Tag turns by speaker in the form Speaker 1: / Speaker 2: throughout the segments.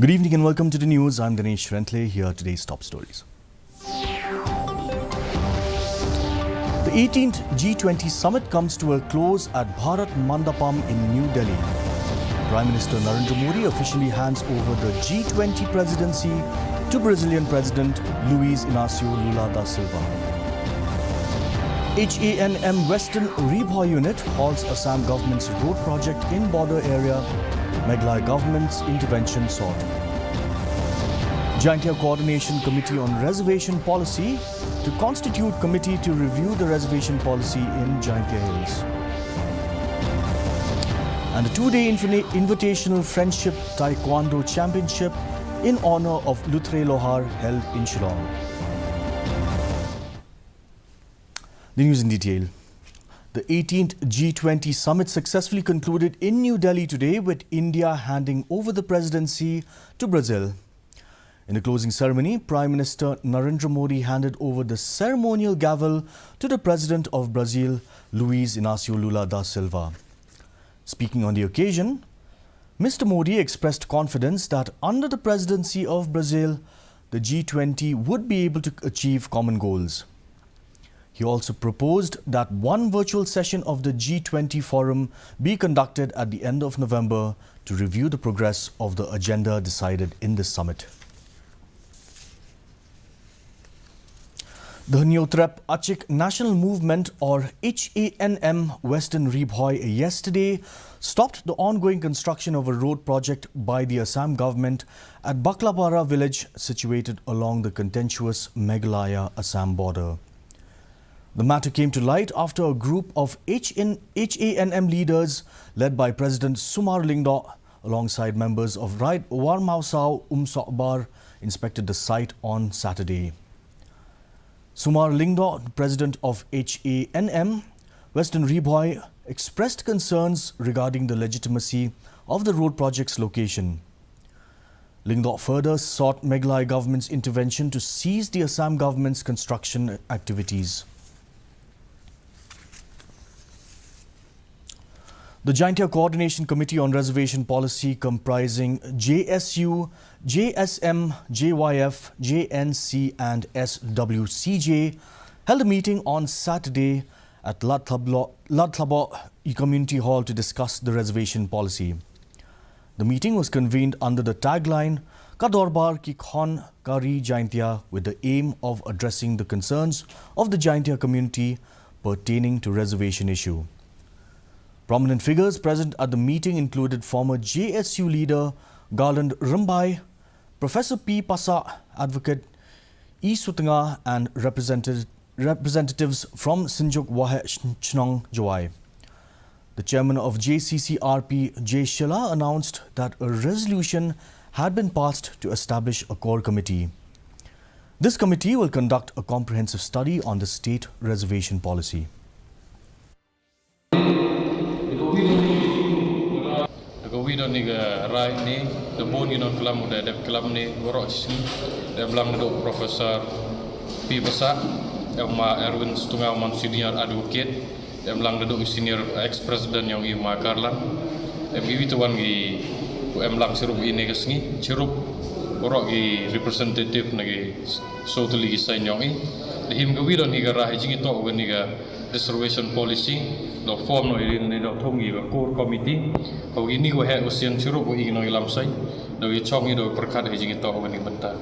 Speaker 1: Good evening and welcome to the news. I'm Dinesh Rentle. Here are today's top stories. The 18th G20 Summit comes to a close at Bharat Mandapam in New Delhi. Prime Minister Narendra Modi officially hands over the G20 presidency to Brazilian President Luiz Inácio Lula da Silva. HANM Western Reboy Unit halts Assam government's road project in border area. Meghalaya government's intervention sought. G20 Coordination Committee on Reservation Policy to constitute committee to review the reservation policy in G20 Hills. And a two-day invitational Friendship Taekwondo Championship in honor of Luthre Lohar held in Shillong. The news in detail. The 18th G20 Summit successfully concluded in New Delhi today with India handing over the presidency to Brazil. In the closing ceremony, Prime Minister Narendra Modi handed over the ceremonial gavel to the President of Brazil, Luiz Inácio Lula da Silva. Speaking on the occasion, Mr. Modi expressed confidence that under the presidency of Brazil, the G20 would be able to achieve common goals. He also proposed that one virtual session of the G20 forum be conducted at the end of November to review the progress of the agenda decided in this summit. The Nyotrep Achik National Movement or HANM Western Reboy yesterday stopped the ongoing construction of a road project by the Assam government at Baklapara village situated along the contentious Meghalaya-Assam border. The matter came to light after a group of HANM leaders led by President Sumar Lingdo alongside members of Right Warmausau Umsokbar inspected the site on Saturday. Sumar Lingdo, president of HANM Western Reboy, expressed concerns regarding the legitimacy of the road project's location. Lingdo further sought Meghalaya government's intervention to seize the Assam government's construction activities. The G20 Coordination Committee on Reservation Policy comprising JSU, JSM, JYF, JNC and SWCJ held a meeting on Saturday at Ladthabo Community Hall to discuss the reservation policy. The meeting was convened under the tagline Kadorbar Ki Khon Kari Jaintia with the aim of addressing the concerns of the Jaintia community pertaining to reservation issue. Prominent figures present at the meeting included former JSU leader Garland Rumbai, Professor P. Pasa, Advocate E. Sutanga and representatives from Sinjuk Wahe Chnong Jawai. The chairman of JCCRP, J. Shila, announced that a resolution had been passed to establish a core committee. This committee will conduct a comprehensive study on the state reservation policy.
Speaker 2: Wido niga rai ni the boni non kelam udah dep kelam ni borok sini dia belang duduk Profesor P. Basa ma Erwin setengah man senior advocate dia belang duduk senior ex-president yang Ima Karlan iwi tuan gi belang sirup ini kesini sirup borok gi representative nagi sotuli gi sign yang him ga wido niga rai jingi to ga niga reservation policy do form no ini do thongi ga core committee ho ini go he usian sirup go igi no ilam sai do i chong i do perkat jingi to ga ni benta.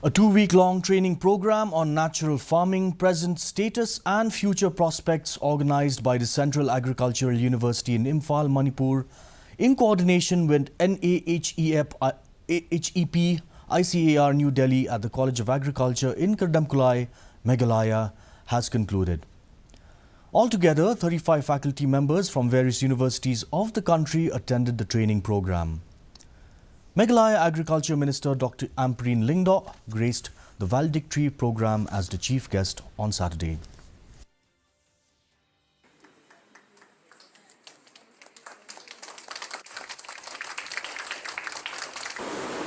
Speaker 1: A two-week-long training program on natural farming, present status and future prospects organized by the Central Agricultural University in Imphal, Manipur in coordination with NAHEP, ICAR New Delhi at the College of Agriculture in Kardamkulai, Meghalaya has concluded. Altogether, 35 faculty members from various universities of the country attended the training program. Meghalaya Agriculture Minister Dr. Ampreen Lingdo graced the valedictory program as the chief guest on Saturday.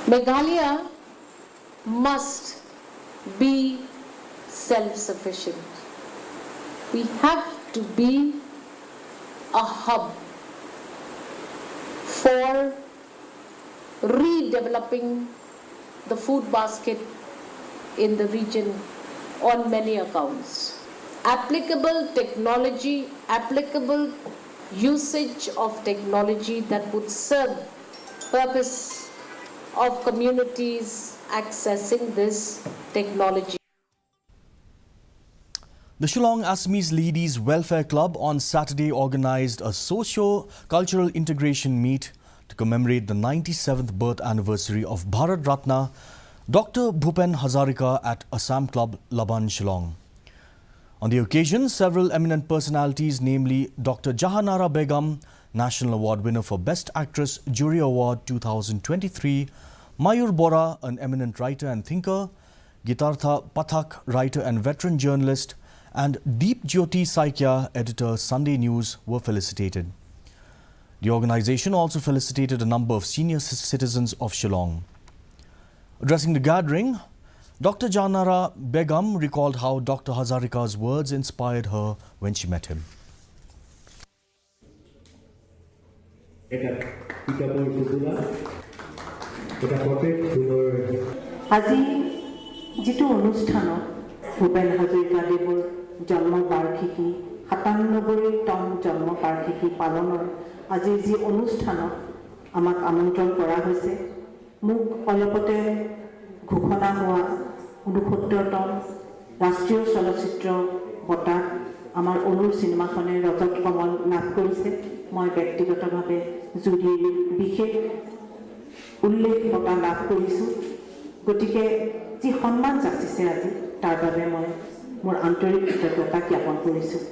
Speaker 3: Meghalaya must be self-sufficient. We have to be a hub for redeveloping the food basket in the region on many accounts. Applicable technology, applicable usage of technology that would serve purpose of communities accessing this technology.
Speaker 1: The Shillong Assamese Ladies Welfare Club on Saturday organized a socio-cultural integration meet to commemorate the 97th birth anniversary of Bharat Ratna Dr. Bhupen Hazarika at Assam Club, Laban, Shillong. On the occasion, several eminent personalities, namely Dr. Jahanara Begum, National Award winner for Best Actress, Jury Award 2023, Mayur Bora, an eminent writer and thinker, Gitartha Pathak, writer and veteran journalist, and Deep Jyoti Saikya, editor, Sunday News, were felicitated. The organization also felicitated a number of senior citizens of Shillong. Addressing the gathering, Dr. Jahanara Begum recalled how Dr. Hazarika's words inspired her when she met him.
Speaker 4: আজি যেটো অনুষ্ঠান ভূপেন হাজৰিকা দেৱৰ জন্ম বাৰ্ষিকী ৯৭তম জন্ম বাৰ্ষিকী পালনৰ আজিৰ যি অনুষ্ঠানত আমাক আমন্ত্ৰণ কৰা হৈছে মোক অলপতে ঘোষণা হোৱা ৬৯তম ৰাষ্ট্ৰীয় চলচ্চিত্ৰ বঁটা আমাৰ অনুৰ চিনেমাখনে ৰজত কমল লাভ কৰিছে মই ব্যক্তিগতভাৱে জুৰীৰ বিশেষ উল্লেখ বঁটা লাভ কৰিছোঁ গতিকে যি সন্মান যাচিছে আজি তাৰ বাবে মই মোৰ আন্তৰিক কৃতজ্ঞতা জ্ঞাপন কৰিছোঁ।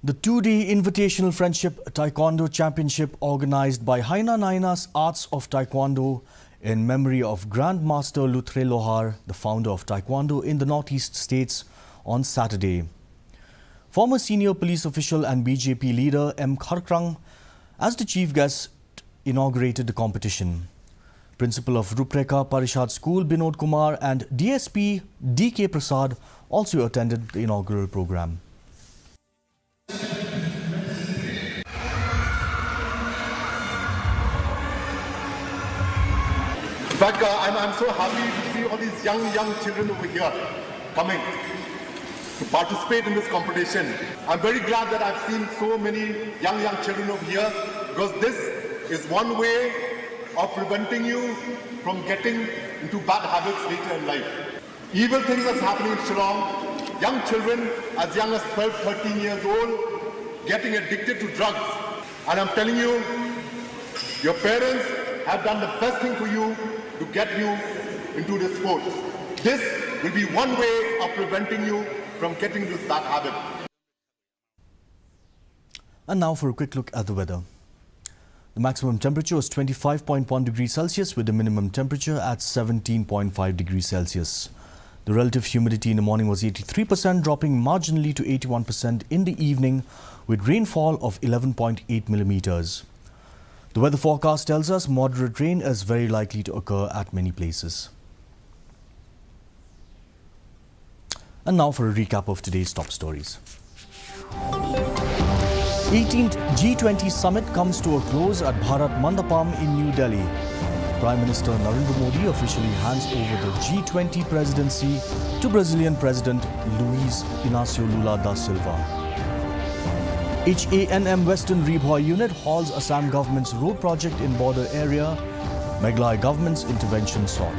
Speaker 1: The two-day invitational friendship Taekwondo Championship organized by Haina Naina's Arts of Taekwondo in memory of Grandmaster Luthre Lohar, the founder of Taekwondo in the Northeast states, on Saturday. Former senior police official and BJP leader M. Kharkrang, as the chief guest, inaugurated the competition. Principal of Rupreka Parishad School Binod Kumar and DSP D.K. Prasad also attended the inaugural program.
Speaker 5: In fact, I'm so happy to see all these young children over here coming to participate in this competition. I'm very glad that I've seen so many young children over here because this is one way of preventing you from getting into bad habits later in life. Evil things that's happening in Shillong, young children as young as 12, 13 years old getting addicted to drugs. And I'm telling you, your parents have done the best thing for you to get you into this sport. This will be one way of preventing you from getting this bad habit.
Speaker 1: And now for a quick look at the weather. The maximum temperature was 25.1 degrees Celsius with the minimum temperature at 17.5 degrees Celsius. The relative humidity in the morning was 83%, dropping marginally to 81% in the evening with rainfall of 11.8 millimeters. The weather forecast tells us moderate rain is very likely to occur at many places. And now for a recap of today's top stories. 18th G20 Summit comes to a close at Bharat Mandapam in New Delhi. Prime Minister Narendra Modi officially hands over the G20 presidency to Brazilian President Luiz Inácio Lula da Silva. HANM Western Rebhoy Unit halts Assam government's road project in border area. Meghalaya government's intervention sought.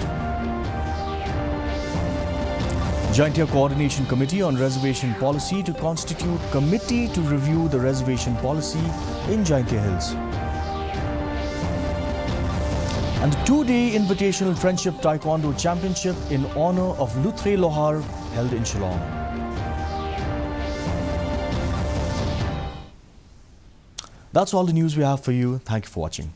Speaker 1: Joint Coordination Committee on Reservation Policy to constitute committee to review the reservation policy in Jaintia Hills. And the two-day invitational Friendship Taekwondo Championship in honor of Luthre Lohar held in Shillong. That's all the news we have for you. Thank you for watching.